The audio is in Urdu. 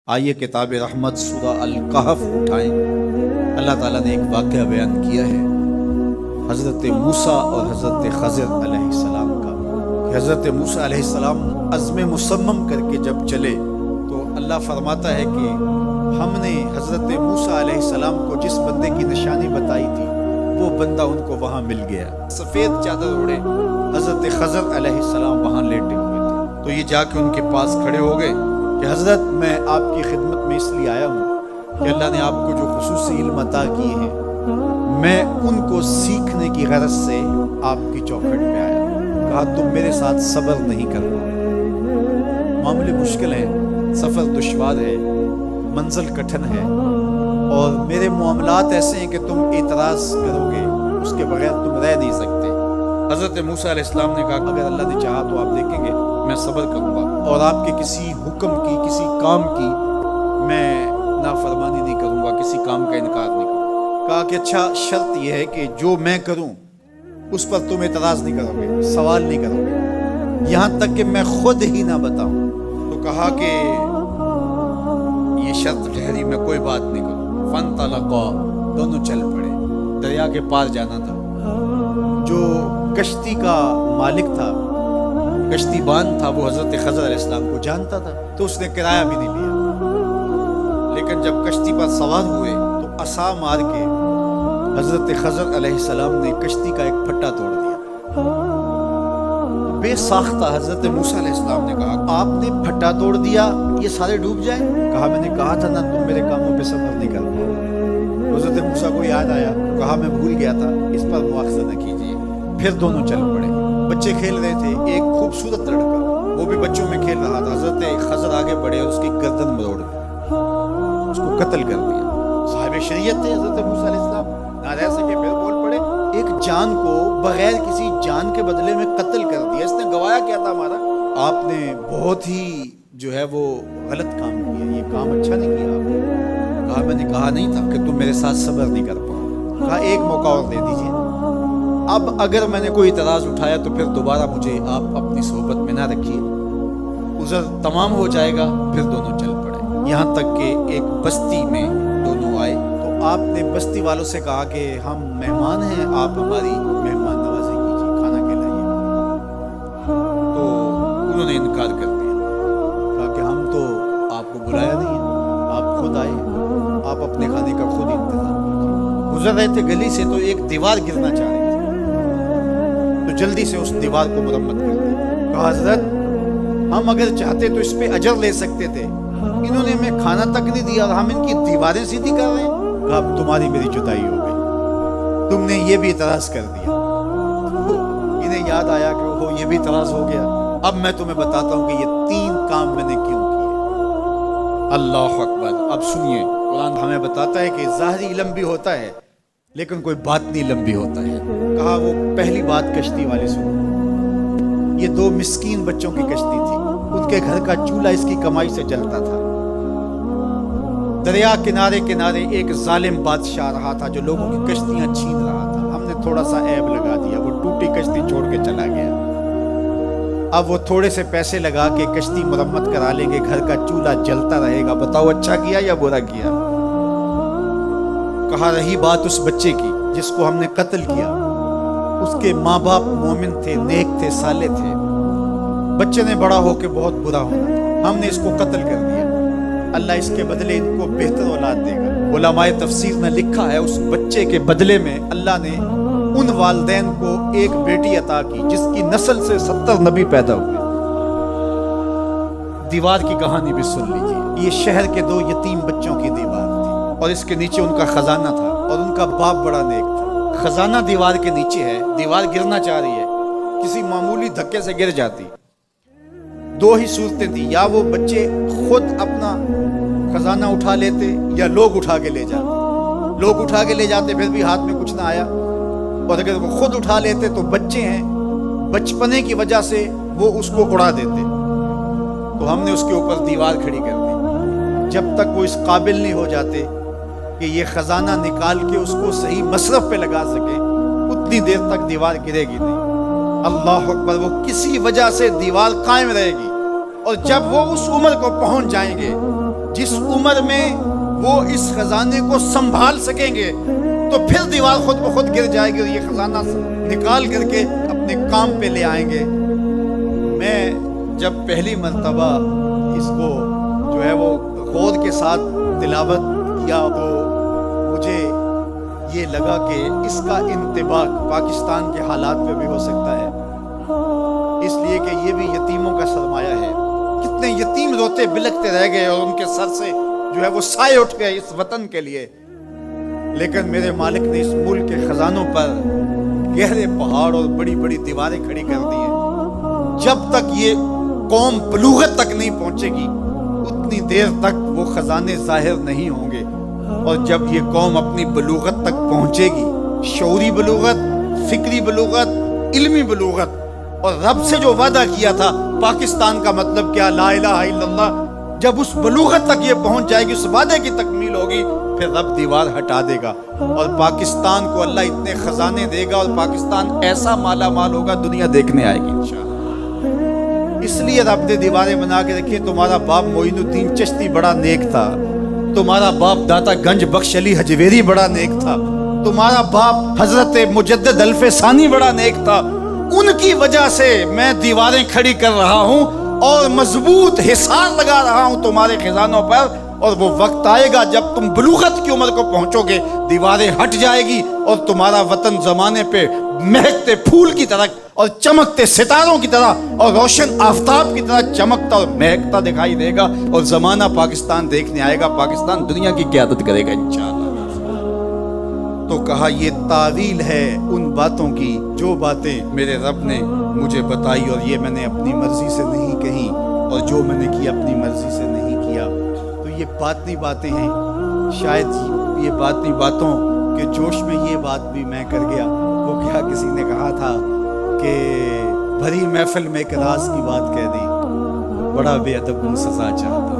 آئیے کتاب رحمت سورہ الکہف اٹھائیں۔ اللہ تعالیٰ نے ایک واقعہ بیان کیا ہے حضرت موسیٰ اور حضرت خضر علیہ السلام کا کہ حضرت موسیٰ علیہ السلام عزم مصمم کر کے جب چلے تو اللہ فرماتا ہے کہ ہم نے حضرت موسیٰ علیہ السلام کو جس بندے کی نشانی بتائی تھی وہ بندہ ان کو وہاں مل گیا۔ سفید چادر اوڑے حضرت خضر علیہ السلام وہاں لیٹے ہوئے تھے تو یہ جا کے ان کے پاس کھڑے ہو گئے کہ حضرت میں آپ کی خدمت میں اس لیے آیا ہوں کہ اللہ نے آپ کو جو خصوصی علم عطا کیے ہیں میں ان کو سیکھنے کی غرض سے آپ کی چوکھٹ پہ آیا ہوں۔ کہا تم میرے ساتھ صبر نہیں کر پاؤ، معاملے مشکل ہیں، سفر دشوار ہے، منزل کٹھن ہے اور میرے معاملات ایسے ہیں کہ تم اعتراض کرو گے اس کے بغیر تم رہ نہیں سکتے۔ حضرت موسیٰ علیہ السلام نے کہا اگر اللہ نے چاہا تو آپ دیکھیں گے میں صبر کروں گا اور آپ کے کسی حکم کی کسی کام کی میں نافرمانی نہیں کروں گا، کسی کام کا انکار نہیں کروں گا۔ کہا کہ اچھا شرط یہ ہے کہ جو میں کروں اس پر تم اعتراض نہیں کرو گے، سوال نہیں کرو گے یہاں تک کہ میں خود ہی نہ بتاؤں۔ تو کہا کہ یہ شرط ٹھہری، میں کوئی بات نہیں کروں۔ فانطلقا، دونوں چل پڑے، دریا کے پار جانا تھا۔ جو کشتی کا مالک تھا، کشتی بان تھا، وہ حضرت خضر علیہ السلام کو جانتا تھا تو اس نے کرایہ بھی نہیں لیا، لیکن جب کشتی پر سوار ہوئے تو عصا مار کے حضرت خضر علیہ السلام نے کشتی کا ایک پھٹا توڑ دیا۔ بے ساختہ حضرت موسیٰ علیہ السلام نے کہا آپ نے پھٹا توڑ دیا، یہ سارے ڈوب جائیں؟ کہا میں نے کہا تھا نا تم میرے کاموں پہ صبر نہیں کر پاؤ۔ حضرت موسیٰ کو یاد آیا، کہا میں بھول گیا تھا، اس پر مواخذہ نہ کیجیے۔ پھر دونوں چل پڑے، بچے کھیل رہے تھے، ایک خوبصورت لڑکا وہ بھی بچوں میں کھیل رہا تھا۔ حضرت خضر آگے بڑھے اور اس کی گردن مروڑ دی، اس کو قتل کر دیا۔ صاحب شریعت تھے حضرت موسیٰ علیہ السلام، نہ رہ سکے پھر بول پڑے ایک جان کو بغیر کسی جان کے بدلے میں قتل کر دیا، اس نے گوایا کیا تھا ہمارا؟ آپ نے بہت ہی جو ہے وہ غلط کام کیا، یہ کام اچھا نہیں کیا آپ نے۔ کہا میں نے کہا نہیں تھا کہ تم میرے ساتھ صبر نہیں کر پاؤ۔ کہا ایک موقع اور دے دیجیے، اب اگر میں نے کوئی اعتراض اٹھایا تو پھر دوبارہ مجھے آپ اپنی صحبت میں نہ رکھیے، عذر تمام ہو جائے گا۔ پھر دونوں چل پڑے، یہاں تک کہ ایک بستی میں دونوں آئے تو آپ نے بستی والوں سے کہا کہ ہم مہمان ہیں، آپ ہماری مہمان نوازی کیجیے، کھانا کھلائیے۔ تو انہوں نے انکار کر دیا، کہا کہ ہم تو آپ کو بلایا نہیں ہے، آپ خود آئے، آپ اپنے کھانے کا خود انتظام کیجیے۔ گزر رہے تھے گلی سے تو ایک دیوار گرنا چاہ رہی تھی تو جلدی سے اس دیوار کو مرمت کر دی۔ کہا حضرت ہم اگر چاہتے تو اس پہ اجر لے سکتے تھے، انہوں نے ہمیں کھانا تک نہیں دیا اور ہم ان کی دیواریں سیدھی کر رہے ہیں۔ کہا اب تمہاری میری جدائی ہو گئی، تم نے یہ بھی اعتراض کر دیا۔ انہیں یاد آیا کہ وہ یہ بھی اعتراض ہو گیا۔ اب میں تمہیں بتاتا ہوں کہ یہ 3 کام میں نے کیوں کیے۔ اللہ اکبر۔ اب سنیے، قرآن ہمیں بتاتا ہے کہ ظاہری علم بھی ہوتا ہے لیکن کوئی باطنی علم بھی ہوتا ہے۔ کہا وہ پہلی بات کشتی والی سنو، یہ 2 مسکین بچوں کی کشتی تھی، ان کے گھر کا چولہا اس کی کمائی سے جلتا تھا۔ دریا کنارے کنارے ایک ظالم بادشاہ رہا تھا جو لوگوں کی کشتیاں چھین رہا تھا، ہم نے تھوڑا سا عیب لگا دیا، وہ ٹوٹی کشتی چھوڑ کے چلا گیا۔ اب وہ تھوڑے سے پیسے لگا کے کشتی مرمت کرا لیں گے، گھر کا چولہا جلتا رہے گا، بتاؤ اچھا کیا یا برا کیا؟ کہا رہی بات اس بچے کی جس کو ہم نے قتل کیا، اس کے ماں باپ مومن تھے، نیک تھے، صالح تھے، بچے نے بڑا ہو کے بہت برا ہونا تھا، ہم نے اس کو قتل کر دیا، اللہ اس کے بدلے ان کو بہتر اولاد دے گا۔ علماء تفسیر نے لکھا ہے اس بچے کے بدلے میں اللہ نے ان والدین کو ایک بیٹی عطا کی جس کی نسل سے 70 نبی پیدا ہوئے۔ دیوار کی کہانی بھی سن لیجیے، یہ شہر کے 2 یتیم بچوں کی دیوار تھی اور اس کے نیچے ان کا خزانہ تھا اور ان کا باپ بڑا نیک تھا۔ خزانہ دیوار کے نیچے ہے، دیوار گرنا چاہ رہی ہے، کسی معمولی دھکے سے گر جاتی۔ 2 ہی صورتیں تھیں، یا وہ بچے خود اپنا خزانہ اٹھا لیتے یا لوگ اٹھا کے لے جاتے۔ لوگ اٹھا کے لے جاتے پھر بھی ہاتھ میں کچھ نہ آیا، اور اگر وہ خود اٹھا لیتے تو بچے ہیں، بچپنے کی وجہ سے وہ اس کو اڑا دیتے، تو ہم نے اس کے اوپر دیوار کھڑی کر دی جب تک وہ اس قابل نہیں ہو جاتے کہ یہ خزانہ نکال کے اس کو صحیح مصرف پہ لگا سکے، اتنی دیر تک دیوار گرے گی نہیں۔ اللہ اکبر۔ وہ کسی وجہ سے دیوار قائم رہے گی اور جب وہ اس عمر کو پہنچ جائیں گے جس عمر میں وہ اس خزانے کو سنبھال سکیں گے تو پھر دیوار خود بخود گر جائے گی اور یہ خزانہ نکال کر کے اپنے کام پہ لے آئیں گے۔ میں جب پہلی مرتبہ اس کو جو ہے وہ غور کے ساتھ تلاوت کیا تو مجھے یہ لگا کہ اس کا انطباق پاکستان کے حالات پہ بھی ہو سکتا ہے، اس لیے کہ یہ بھی یتیموں کا سرمایہ ہے۔ کتنے یتیم روتے بلکتے رہ گئے اور ان کے سر سے جو ہے وہ سائے اٹھ گئے اس وطن کے لیے، لیکن میرے مالک نے اس ملک کے خزانوں پر گہرے پہاڑ اور بڑی بڑی دیواریں کھڑی کر دی ہیں۔ جب تک یہ قوم بلوغت تک نہیں پہنچے گی اتنی دیر تک وہ خزانے ظاہر نہیں ہوں گے، اور جب یہ قوم اپنی بلوغت تک پہنچے گی، شعوری بلوغت، فکری بلوغت، علمی بلوغت، اور رب سے جو وعدہ کیا تھا پاکستان کا مطلب کیا، لا الہ الا اللہ، جب اس بلوغت تک یہ پہنچ جائے گی، اس وعدے کی تکمیل ہوگی، پھر رب دیوار ہٹا دے گا اور پاکستان کو اللہ اتنے خزانے دے گا اور پاکستان ایسا مالا مال ہوگا دنیا دیکھنے آئے گی انشاءاللہ۔ اس لیے رب نے دیواریں بنا کے رکھی۔ تمہارا باپ معین الدین چشتی بڑا نیک تھا، تمہارا باپ داتا گنج بخش علی حجویری بڑا نیک تھا، تمہارا باپ حضرت مجدد الف ثانی بڑا نیک تھا، ان کی وجہ سے میں دیواریں کھڑی کر رہا ہوں اور مضبوط حصار لگا رہا ہوں تمہارے خزانوں پر، اور وہ وقت آئے گا جب تم بلوغت کی عمر کو پہنچو گے، دیواریں ہٹ جائے گی اور تمہارا وطن زمانے پہ مہکتے پھول کی طرح اور چمکتے ستاروں کی طرح اور روشن آفتاب کی طرح چمکتا اور مہکتا دکھائی دے گا، اور زمانہ پاکستان دیکھنے آئے گا، پاکستان دنیا کی قیادت کرے گا انشاءاللہ۔ تو کہا یہ تعویل ہے ان باتوں کی جو باتیں میرے رب نے مجھے بتائی، اور یہ میں نے اپنی مرضی سے نہیں کہی، اور جو میں نے کیا اپنی مرضی سے نہیں کیا۔ تو یہ باطنی باتیں ہیں، شاید یہ باطنی باتوں کے جوش میں یہ بات بھی میں کر گیا۔ وہ کیا کسی نے کہا تھا کہ بھری محفل میں ایک راز کی بات کہہ دی، بڑا بے ادب سزا چاہتا۔